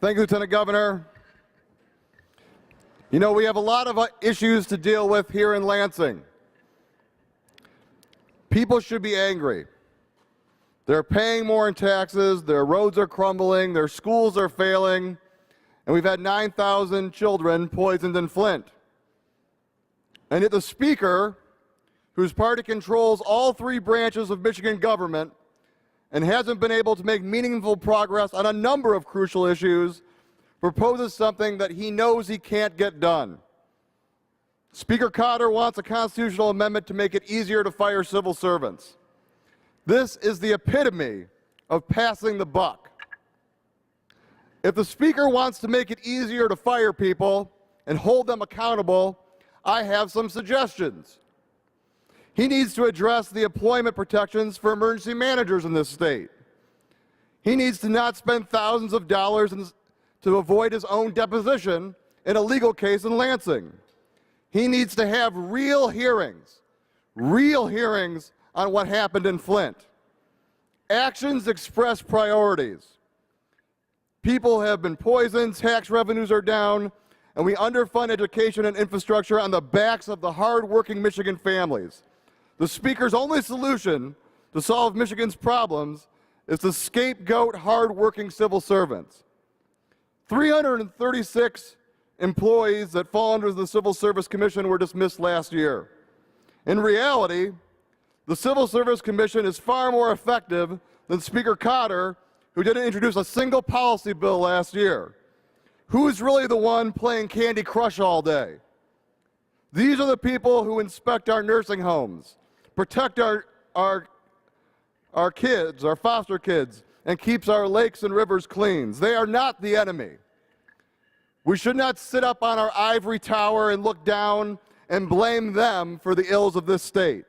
Thank you, Lieutenant Governor. You know, we have a lot of issues to deal with here in Lansing. People should be angry. They're paying more in taxes, their roads are crumbling, their schools are failing, and we've had 9,000 children poisoned in Flint. And yet the Speaker, whose party controls all three branches of Michigan government and hasn't been able to make meaningful progress on a number of crucial issues, proposes something that he knows he can't get done. Speaker Cotter wants a constitutional amendment to make it easier to fire civil servants. This is the epitome of passing the buck. If the Speaker wants to make it easier to fire people and hold them accountable, I have some suggestions. He needs to address the employment protections for emergency managers in this state. He needs to not spend thousands of dollars to avoid his own deposition in a legal case in Lansing. He needs to have real hearings on what happened in Flint. Actions express priorities. People have been poisoned, tax revenues are down, and we underfund education and infrastructure on the backs of the hardworking Michigan families. The Speaker's only solution to solve Michigan's problems is to scapegoat hardworking civil servants. 336 employees that fall under the Civil Service Commission were dismissed last year. In reality, the Civil Service Commission is far more effective than Speaker Cotter, who didn't introduce a single policy bill last year. Who's really the one playing Candy Crush all day? These are the people who inspect our nursing homes, protect our kids, our foster kids, and keeps our lakes and rivers clean. They are not the enemy. We should not sit up on our ivory tower and look down and blame them for the ills of this state.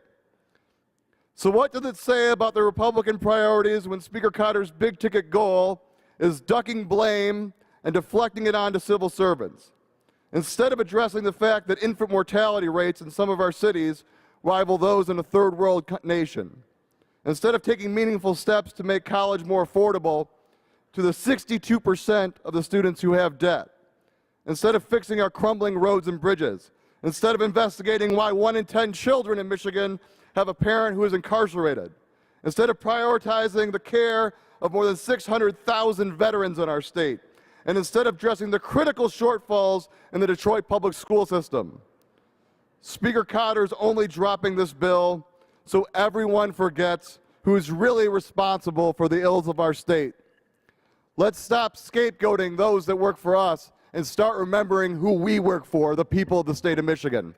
So what does it say about the Republican priorities when Speaker Cotter's big-ticket goal is ducking blame and deflecting it onto civil servants, instead of addressing the fact that infant mortality rates in some of our cities rival those in a third-world nation, instead of taking meaningful steps to make college more affordable to the 62% of the students who have debt, instead of fixing our crumbling roads and bridges, instead of investigating why 1 in 10 children in Michigan have a parent who is incarcerated, instead of prioritizing the care of more than 600,000 veterans in our state, and instead of addressing the critical shortfalls in the Detroit public school system. Speaker Cotter is only dropping this bill so everyone forgets who is really responsible for the ills of our state. Let's stop scapegoating those that work for us and start remembering who we work for, the people of the state of Michigan.